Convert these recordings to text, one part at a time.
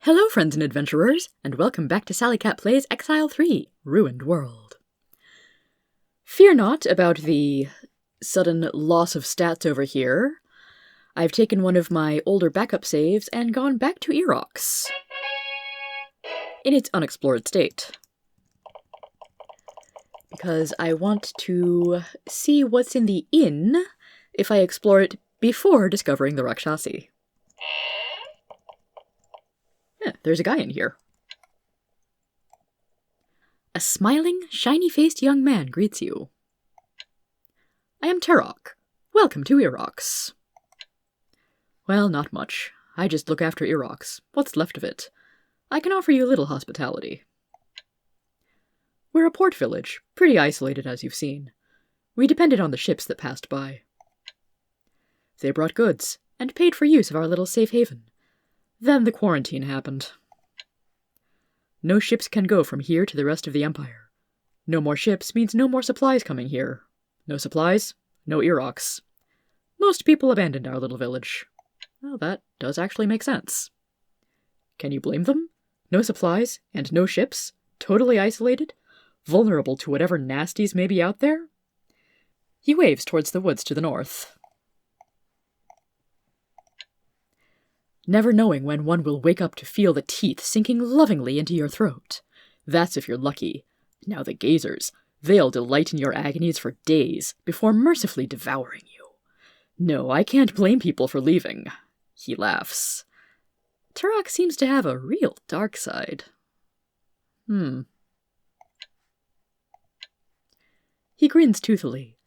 Hello friends and adventurers, and welcome back to Sally Cat Plays Exile 3, Ruined World. Fear not about the sudden loss of stats over here. I've taken one of my older backup saves and gone back to Erox in its unexplored state, because I want to see what's in the inn if I explore it before discovering the Rakshasi. Yeah, there's a guy in here. A smiling, shiny-faced young man greets you. I am Turok. Welcome to Erox. Well, not much. I just look after Erox. What's left of it? I can offer you little hospitality. We're a port village, pretty isolated as you've seen. We depended on the ships that passed by. They brought goods, and paid for use of our little safe haven. Then the quarantine happened. No ships can go from here to the rest of the Empire. No more ships means no more supplies coming here. No supplies, no Erox. Most people abandoned our little village. Well, that does actually make sense. Can you blame them? No supplies, and no ships, totally isolated, vulnerable to whatever nasties may be out there? He waves towards the woods to the north. Never knowing when one will wake up to feel the teeth sinking lovingly into your throat. That's if you're lucky. Now the gazers, they'll delight in your agonies for days before mercifully devouring you. No, I can't blame people for leaving. He laughs. Turok seems to have a real dark side. He grins toothily.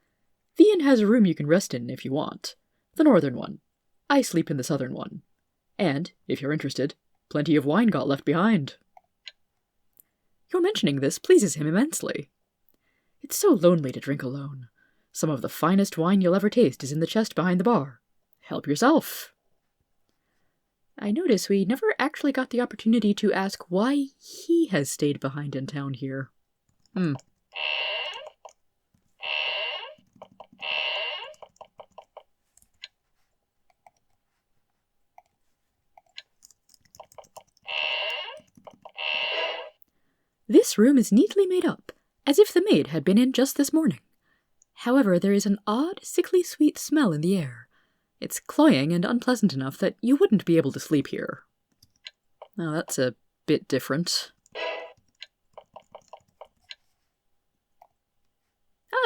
The inn has a room you can rest in if you want. The northern one. I sleep in the southern one. And, if you're interested, plenty of wine got left behind. Your mentioning this pleases him immensely. It's so lonely to drink alone. Some of the finest wine you'll ever taste is in the chest behind the bar. Help yourself. I notice we never actually got the opportunity to ask why he has stayed behind in town here. This room is neatly made up, as if the maid had been in just this morning. However, there is an odd, sickly sweet smell in the air. It's cloying and unpleasant enough that you wouldn't be able to sleep here. Now that's a bit different.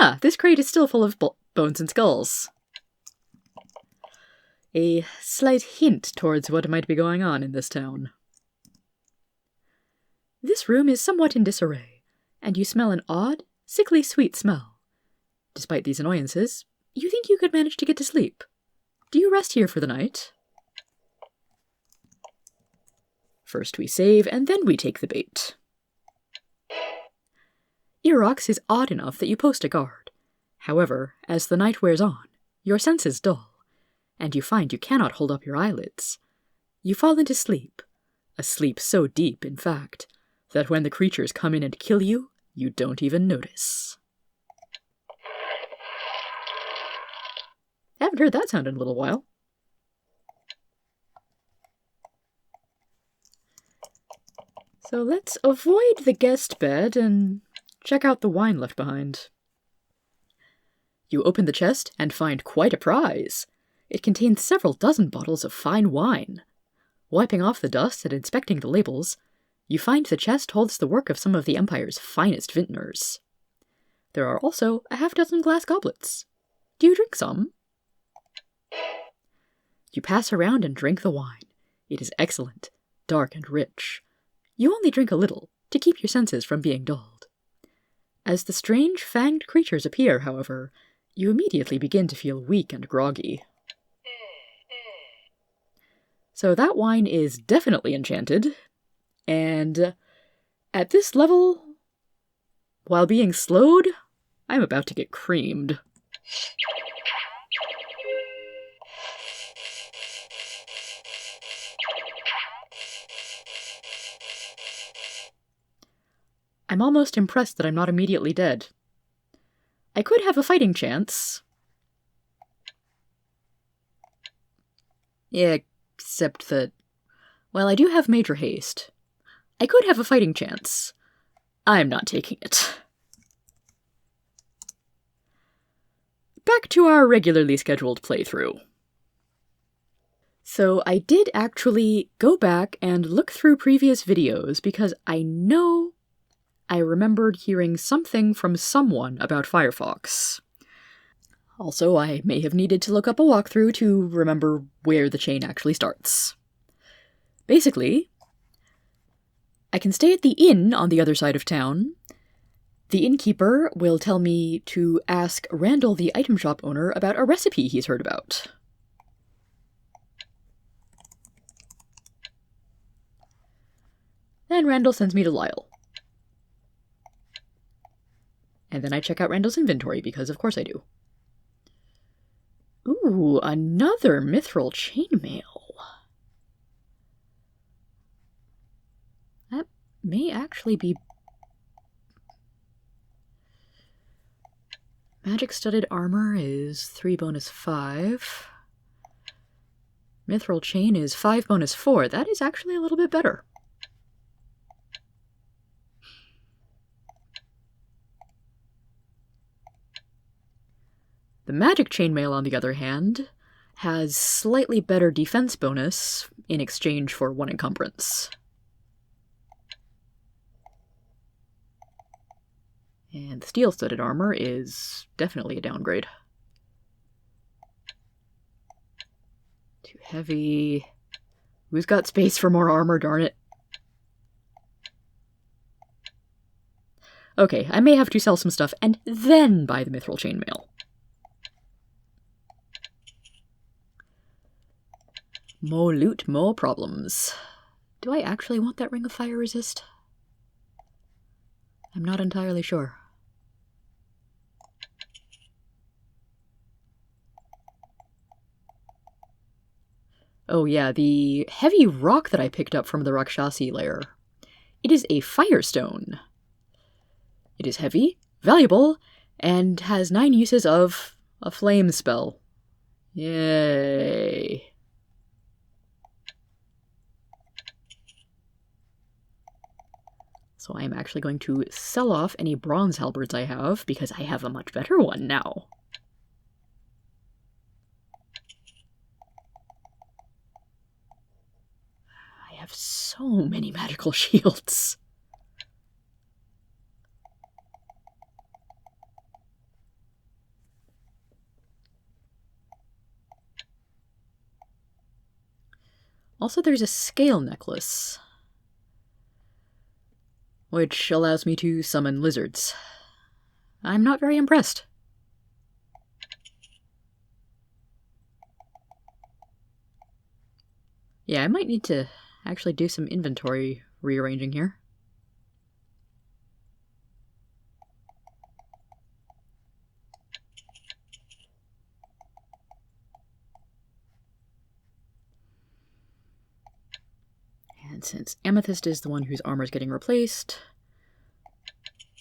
Ah, this crate is still full of bones and skulls. A slight hint towards what might be going on in this town. This room is somewhat in disarray, and you smell an odd, sickly sweet smell. Despite these annoyances, you think you could manage to get to sleep. Do you rest here for the night? First we save, and then we take the bait. Erox is odd enough that you post a guard. However, as the night wears on, your senses dull, and you find you cannot hold up your eyelids. You fall into sleep, a sleep so deep, in fact, that when the creatures come in and kill you, you don't even notice. Haven't heard that sound in a little while. So let's avoid the guest bed and check out the wine left behind. You open the chest and find quite a prize. It contains several dozen bottles of fine wine. Wiping off the dust and inspecting the labels, you find the chest holds the work of some of the Empire's finest vintners. There are also a half-dozen glass goblets. Do you drink some? You pass around and drink the wine. It is excellent, dark and rich. You only drink a little, to keep your senses from being dulled. As the strange fanged creatures appear, however, you immediately begin to feel weak and groggy. So that wine is definitely enchanted. And at this level, while being slowed, I'm about to get creamed. I'm almost impressed that I'm not immediately dead. I could have a fighting chance. Yeah, except that While I do have major haste, I could have a fighting chance. I'm not taking it. Back to our regularly scheduled playthrough. So I did actually go back and look through previous videos because I know I remembered hearing something from someone about Firefox. Also, I may have needed to look up a walkthrough to remember where the chain actually starts. Basically, I can stay at the inn on the other side of town. The innkeeper will tell me to ask Randall, the item shop owner, about a recipe he's heard about. Then Randall sends me to Lyle. And then I check out Randall's inventory, because of course I do. Ooh, another mithril chainmail. That may actually be... Magic studded armor is 3 bonus 5. Mithril chain is 5 bonus 4. That is actually a little bit better. The magic chainmail, on the other hand, has slightly better defense bonus in exchange for 1 encumbrance. And the steel-studded armor is definitely a downgrade. Too heavy. Who's got space for more armor, darn it? Okay, I may have to sell some stuff and then buy the mithril chainmail. More loot, more problems. Do I actually want that Ring of Fire resist? I'm not entirely sure. Oh yeah, the heavy rock that I picked up from the Rakshasi lair. It is a firestone. It is heavy, valuable, and has 9 uses of a flame spell. Yay. So I am actually going to sell off any bronze halberds I have, because I have a much better one now. I have so many magical shields. Also, there's a scale necklace, which allows me to summon lizards. I'm not very impressed. Yeah, I might need to actually do some inventory rearranging here. And since Amethyst is the one whose armor is getting replaced,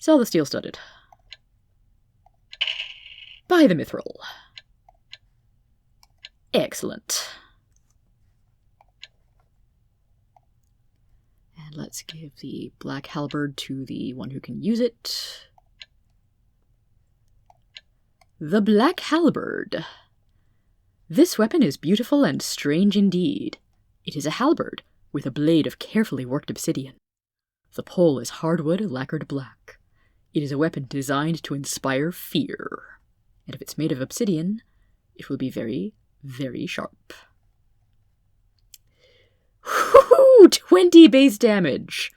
sell the steel-studded. Buy the mithril. Excellent. And let's give the black halberd to the one who can use it. The black halberd. This weapon is beautiful and strange indeed. It is a halberd with a blade of carefully worked obsidian. The pole is hardwood lacquered black. It is a weapon designed to inspire fear. And if it's made of obsidian, it will be very, very sharp. Woohoo! 20 base damage!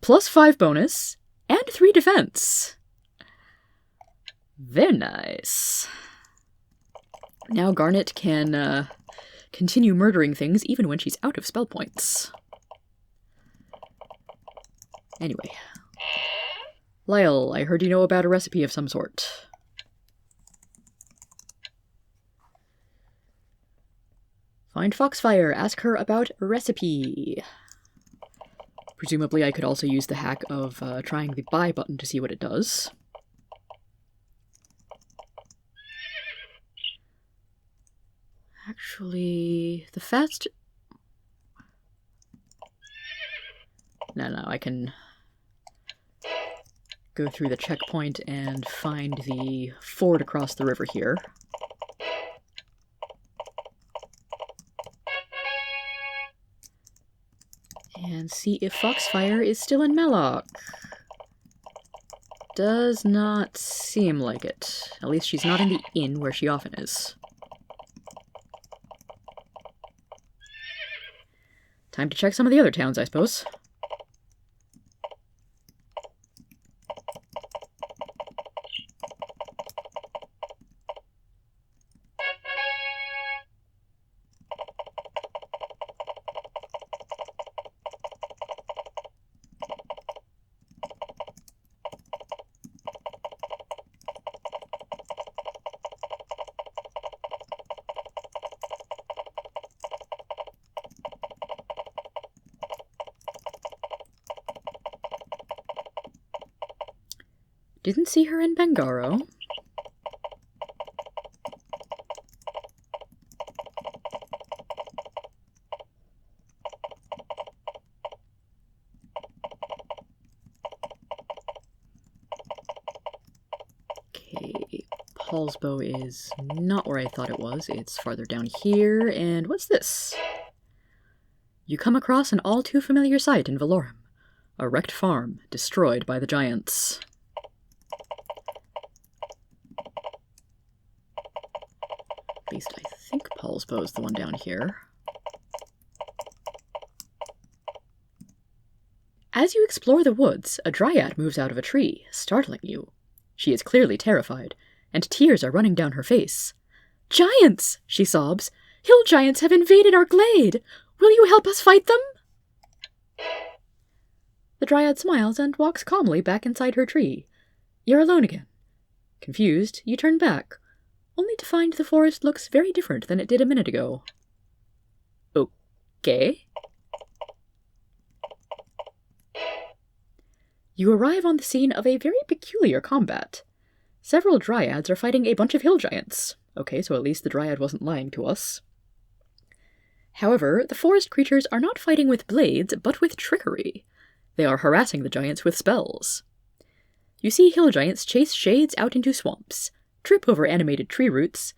Plus 5 bonus, and 3 defense. Very nice. Now Garnet can continue murdering things even when she's out of spell points. Anyway. Lyle, I heard you know about a recipe of some sort. Find Foxfire, ask her about a recipe. Presumably I could also use the hack of trying the buy button to see what it does. Actually, the fast... No, I can go through the checkpoint and find the ford across the river here. And see if Foxfire is still in Melloc. Does not seem like it. At least she's not in the inn where she often is. Time to check some of the other towns, I suppose. Didn't see her in Bengaro. Okay, Paul's Bow is not where I thought it was. It's farther down here, and what's this? You come across an all too familiar sight in Valorum. A wrecked farm, destroyed by the giants. At least I think Paul's Bow is the one down here. As you explore the woods, a dryad moves out of a tree, startling you. She is clearly terrified, and tears are running down her face. "Giants!" she sobs. "Hill giants have invaded our glade! Will you help us fight them?" The dryad smiles and walks calmly back inside her tree. You're alone again. Confused, you turn back, only to find the forest looks very different than it did a minute ago. Okay. You arrive on the scene of a very peculiar combat. Several dryads are fighting a bunch of hill giants. Okay, so at least the dryad wasn't lying to us. However, the forest creatures are not fighting with blades, but with trickery. They are harassing the giants with spells. You see hill giants chase shades out into swamps, trip over animated tree roots,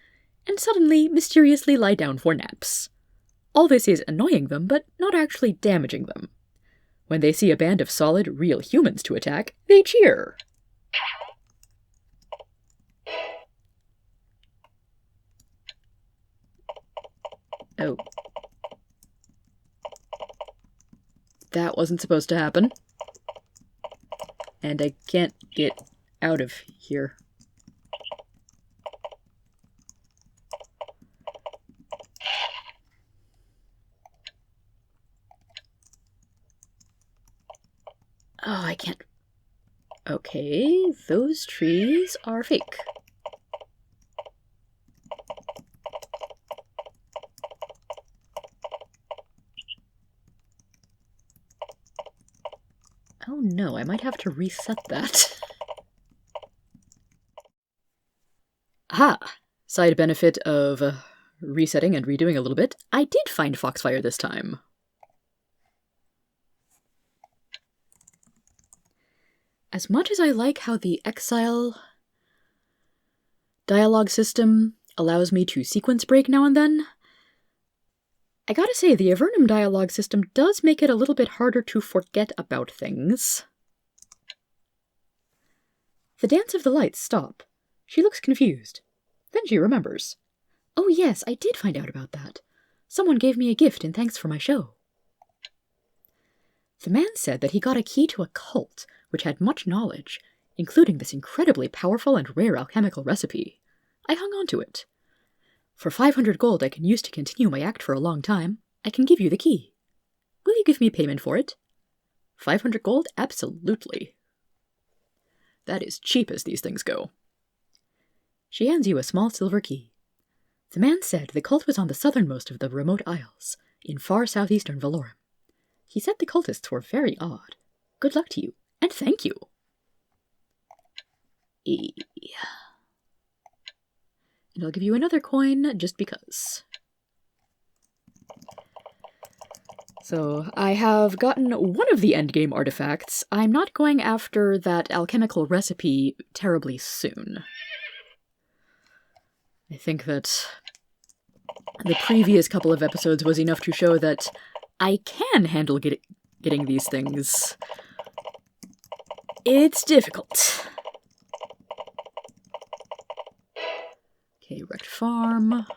and suddenly mysteriously lie down for naps. All this is annoying them, but not actually damaging them. When they see a band of solid, real humans to attack, they cheer. Oh. That wasn't supposed to happen. And I can't get out of here. Oh, I can't. Okay, those trees are fake. Oh no, I might have to reset that. Aha! Side benefit of resetting and redoing a little bit. I did find Foxfire this time. As much as I like how the Exile dialogue system allows me to sequence break now and then, I gotta say, the Avernum dialogue system does make it a little bit harder to forget about things. The dance of the lights stop. She looks confused. Then she remembers. Oh yes, I did find out about that. Someone gave me a gift in thanks for my show. The man said that he got a key to a cult which had much knowledge, including this incredibly powerful and rare alchemical recipe. I hung on to it. For 500 gold I can use to continue my act for a long time, I can give you the key. Will you give me payment for it? 500 gold? Absolutely. That is cheap as these things go. She hands you a small silver key. The man said the cult was on the southernmost of the remote isles, in far southeastern Valorum. He said the cultists were very odd. Good luck to you, and thank you. And I'll give you another coin just because. So, I have gotten one of the endgame artifacts. I'm not going after that alchemical recipe terribly soon. I think that the previous couple of episodes was enough to show that I can handle getting these things. It's difficult. Okay, wrecked farm.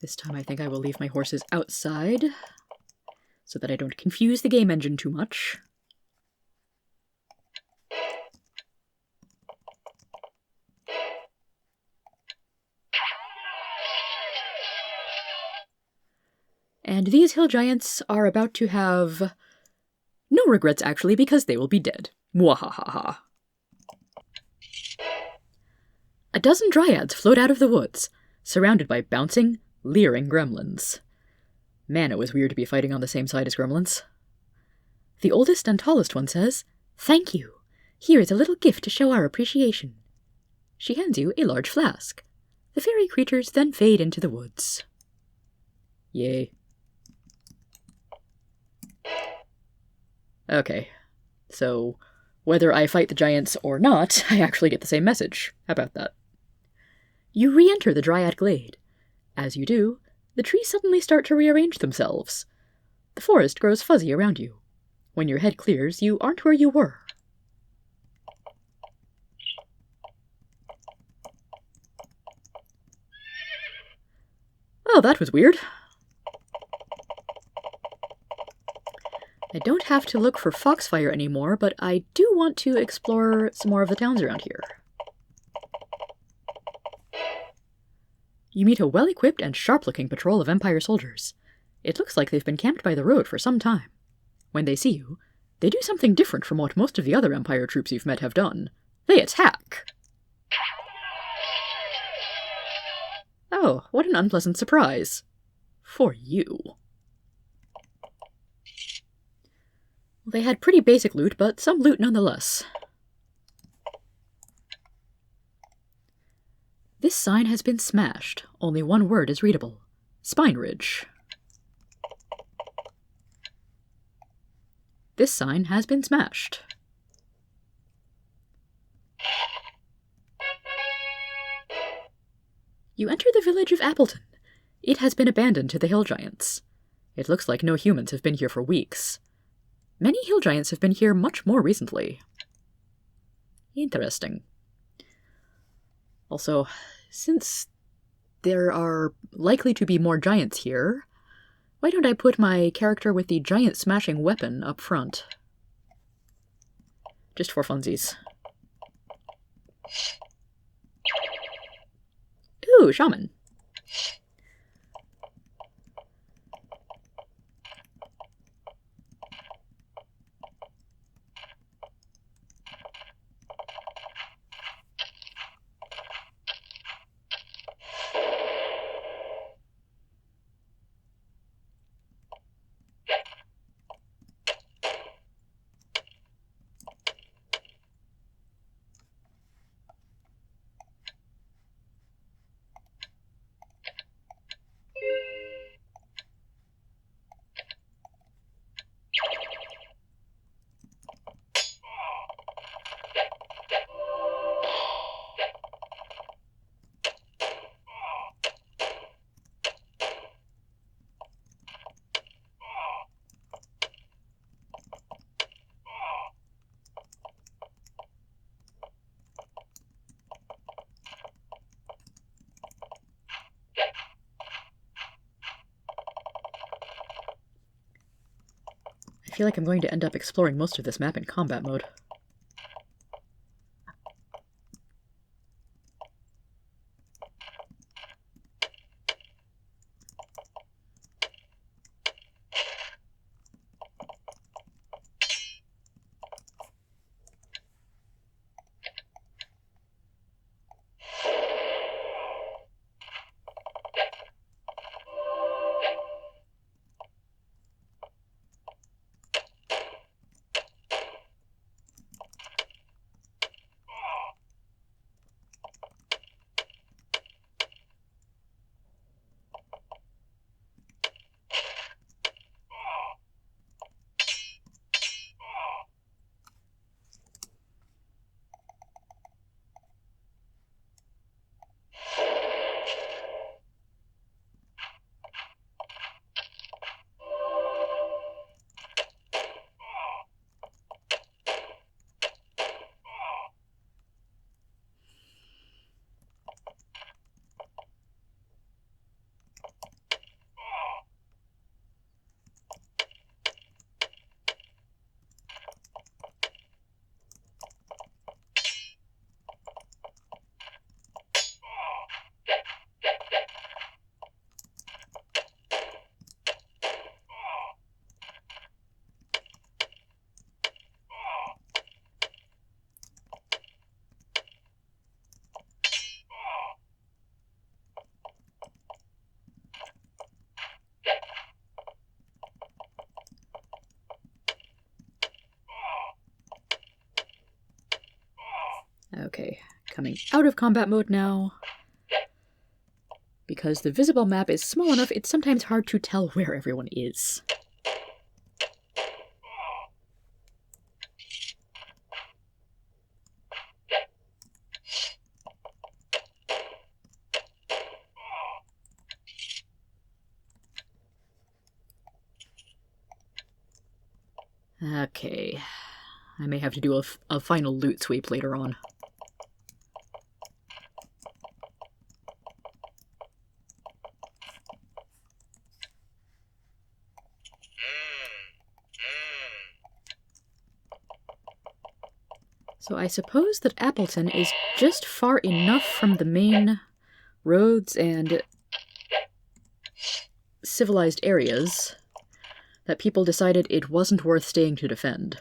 This time I think I will leave my horses outside, so that I don't confuse the game engine too much. And these hill giants are about to have no regrets, actually, because they will be dead. Mwahaha. A dozen dryads float out of the woods, surrounded by bouncing, leering gremlins. Man, it was weird to be fighting on the same side as gremlins. The oldest and tallest one says, "Thank you. Here is a little gift to show our appreciation." She hands you a large flask. The fairy creatures then fade into the woods. Yay. Okay, so whether I fight the giants or not, I actually get the same message. How about that? You re-enter the Dryad Glade. As you do, the trees suddenly start to rearrange themselves. The forest grows fuzzy around you. When your head clears, you aren't where you were. Oh, that was weird. I don't have to look for Foxfire anymore, but I do want to explore some more of the towns around here. You meet a well-equipped and sharp-looking patrol of Empire soldiers. It looks like they've been camped by the road for some time. When they see you, they do something different from what most of the other Empire troops you've met have done. They attack! Oh, what an unpleasant surprise. For you. They had pretty basic loot, but some loot nonetheless. This sign has been smashed. Only one word is readable. Spine Ridge. This sign has been smashed. You enter the village of Appleton. It has been abandoned to the hill giants. It looks like no humans have been here for weeks. Many hill giants have been here much more recently. Interesting. Also, since there are likely to be more giants here, why don't I put my character with the giant smashing weapon up front? Just for funsies. Ooh, shaman. I feel like I'm going to end up exploring most of this map in combat mode. Okay, coming out of combat mode now. Because the visible map is small enough, it's sometimes hard to tell where everyone is. Okay, I may have to do a final loot sweep later on. So I suppose that Appleton is just far enough from the main roads and civilized areas that people decided it wasn't worth staying to defend.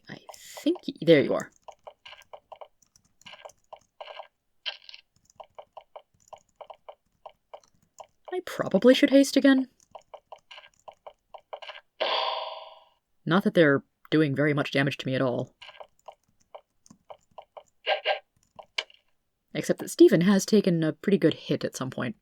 I think... there you are. I probably should haste again. Not that they're doing very much damage to me at all. Except that Stephen has taken a pretty good hit at some point.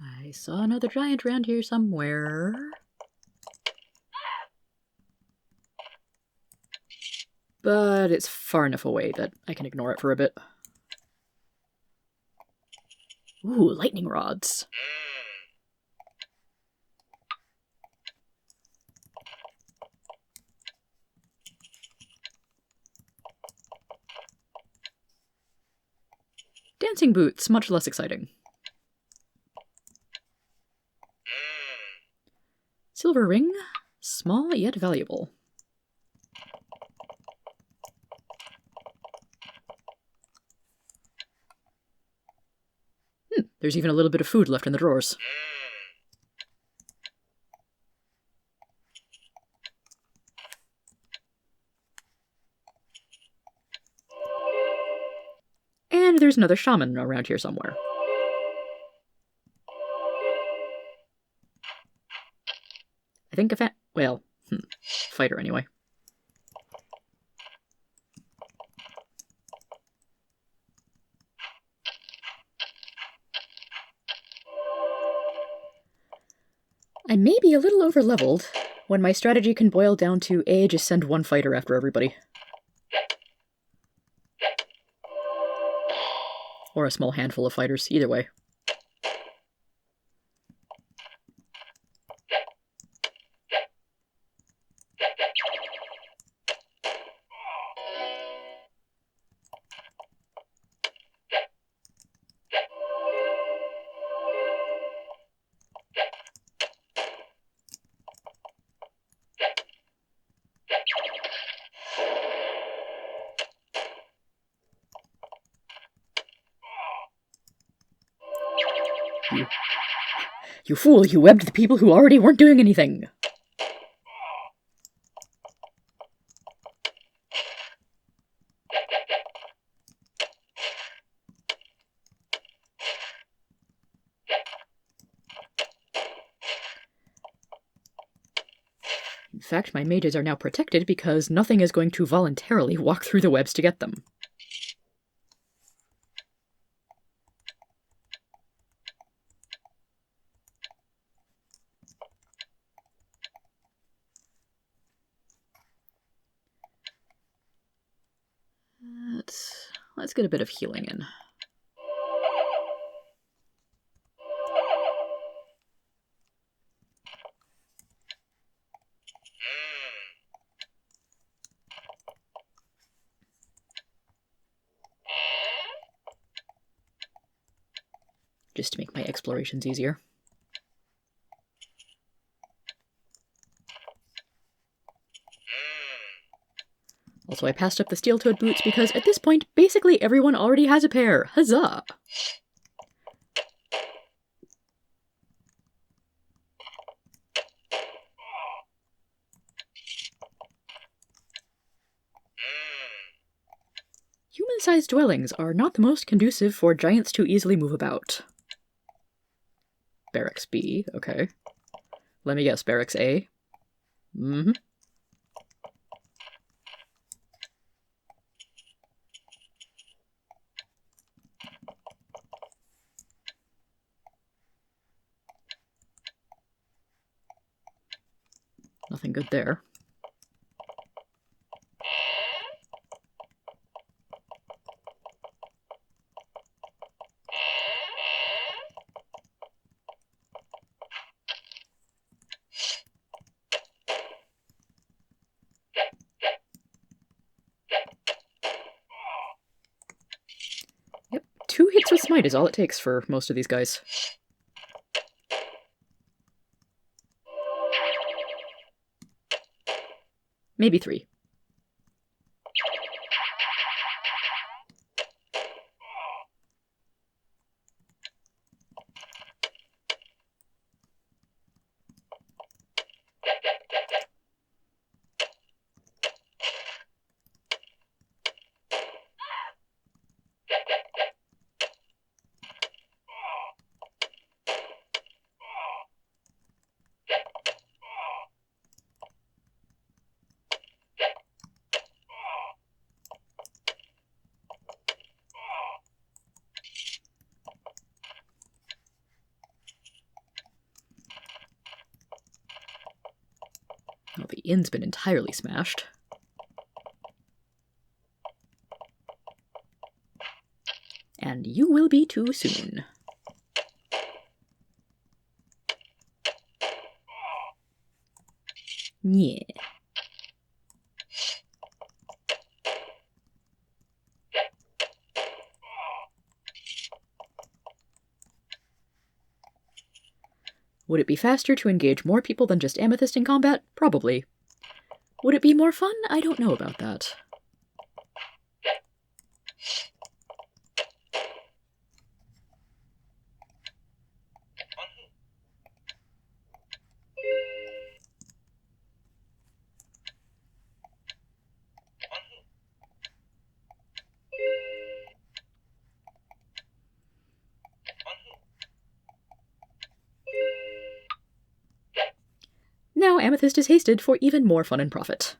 I saw another giant around here somewhere. But it's far enough away that I can ignore it for a bit. Ooh, lightning rods. Dancing boots, much less exciting. Silver ring, small yet valuable. There's even a little bit of food left in the drawers. And there's another shaman around here somewhere. I think fighter anyway. I may be a little overleveled when my strategy can boil down to just send one fighter after everybody. Or a small handful of fighters, either way. You fool, you webbed the people who already weren't doing anything. In fact, my mages are now protected because nothing is going to voluntarily walk through the webs to get them. Let's get a bit of healing in. Just to make my explorations easier. Also, I passed up the steel-toed boots because at this point, basically everyone already has a pair. Huzzah! Human-sized dwellings are not the most conducive for giants to easily move about. Barracks B, okay. Let me guess, Barracks A? Mm-hmm. Nothing good there. Yep, 2 hits with Smite is all it takes for most of these guys. Maybe 3. Oh, the inn's been entirely smashed. And you will be too soon. Yeah. Would it be faster to engage more people than just Amethyst in combat? Probably. Would it be more fun? I don't know about that. Now Amethyst is hasted for even more fun and profit.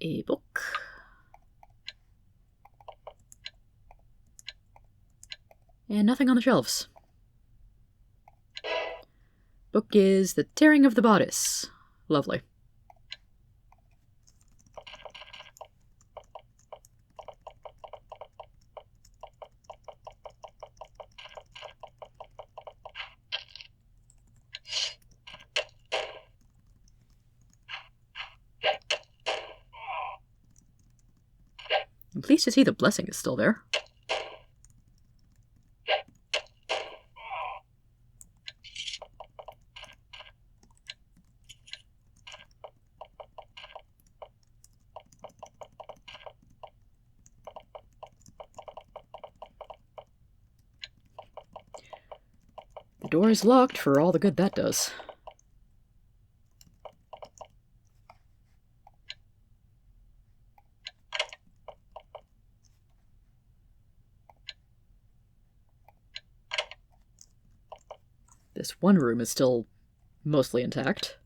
A book. And nothing on the shelves. Book is The Tearing of the Bodice. Lovely. I'm pleased to see the blessing is still there. The door is locked for all the good that does. This one room is still mostly intact.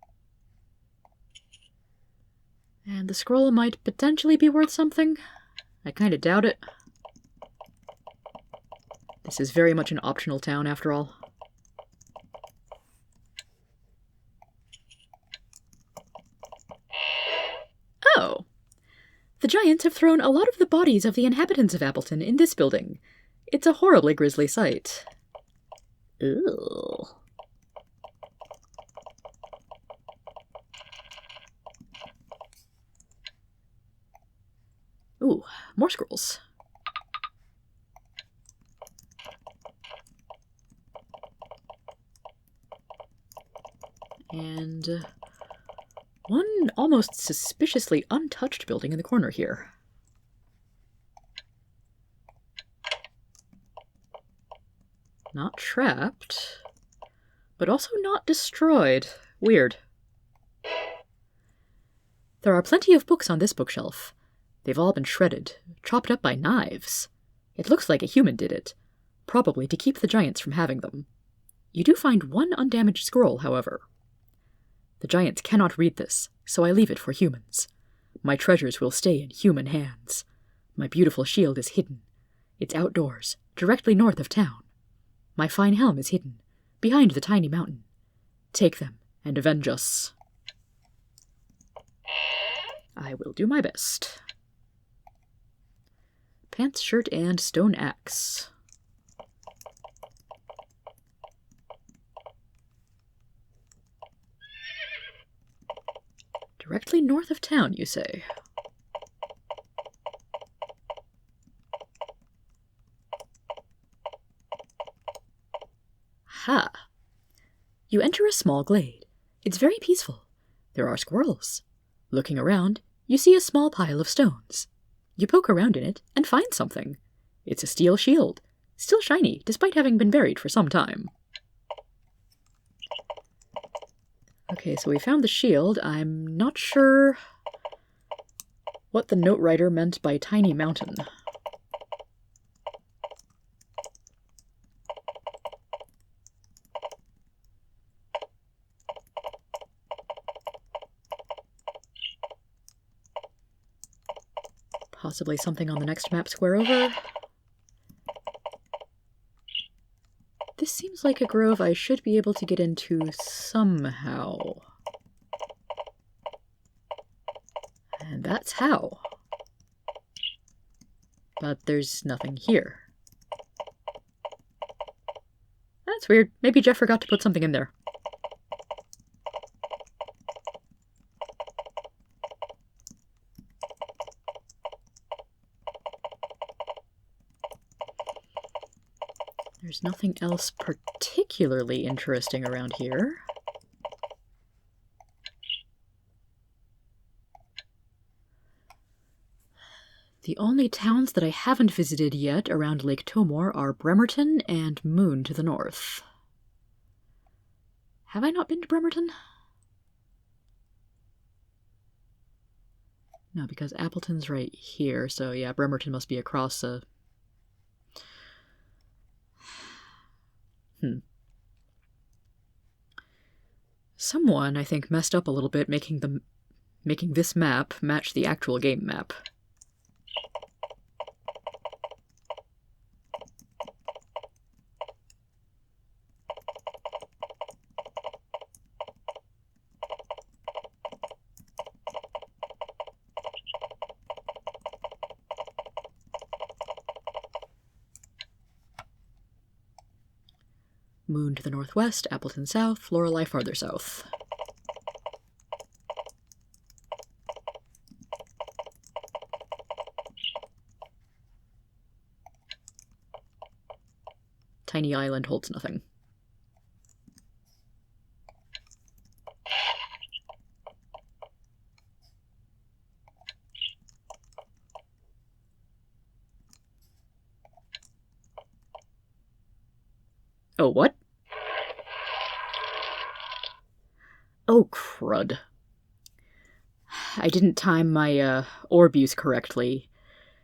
And And the scroll might potentially be worth something. I kinda doubt it. This is very much an optional town, after all. Oh! The giants have thrown a lot of the bodies of the inhabitants of Appleton in this building. It's a horribly grisly sight. Ew. Ooh, more scrolls. And one almost suspiciously untouched building in the corner here. Not trapped, but also not destroyed. Weird. There are plenty of books on this bookshelf. They've all been shredded, chopped up by knives. It looks like a human did it, probably to keep the giants from having them. You do find one undamaged scroll, however. The giants cannot read this, so I leave it for humans. My treasures will stay in human hands. My beautiful shield is hidden. It's outdoors, directly north of town. My fine helm is hidden, behind the tiny mountain. Take them and avenge us. I will do my best. Pants, shirt, and stone axe. Directly north of town, you say? Ha! You enter a small glade. It's very peaceful. There are squirrels. Looking around, you see a small pile of stones. You poke around in it and find something. It's a steel shield, still shiny despite having been buried for some time. Okay, so we found the shield. I'm not sure what the note writer meant by tiny mountain. Possibly something on the next map square over. This seems like a grove I should be able to get into somehow. And that's how. But there's nothing here. That's weird. Maybe Jeff forgot to put something in there. There's nothing else particularly interesting around here. The only towns that I haven't visited yet around Lake Tomor are Bremerton and Moon to the north. Have I not been to Bremerton? No, because Appleton's right here, so yeah, Bremerton must be across a... Someone, I think, messed up a little bit making this map match the actual game map. Moon to the northwest, Appleton south, Lorelei farther south. Tiny island holds nothing. Oh, what? Oh, crud. I didn't time my orb use correctly,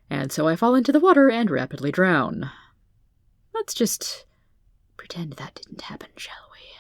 and so I fall into the water and rapidly drown. Let's just pretend that didn't happen, shall we?